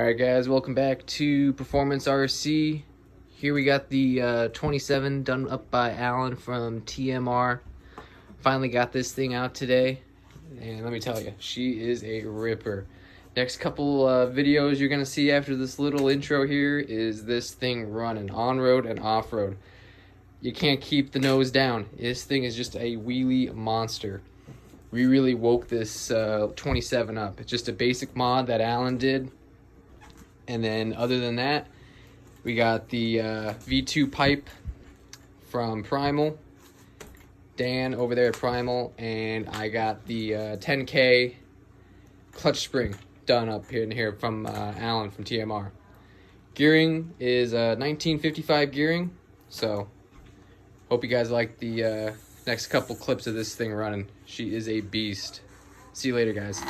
Alright guys, welcome back to Performance RC. Here we got the 27 done up by Allen from TMR. Finally got this thing out today, and let me tell you, she is a ripper. Next couple videos you're going to see after this little intro here is this thing running on-road and off-road. You can't keep the nose down. This thing is just a wheelie monster. We really woke this 27 up. It's just a basic mod that Allen did. And then other than that, we got the V2 pipe from Primal, Dan over there at Primal, and I got the 10K clutch spring done up here from Allen from TMR. Gearing is 1955 gearing, so hope you guys like the next couple clips of this thing running. She is a beast. See you later, guys.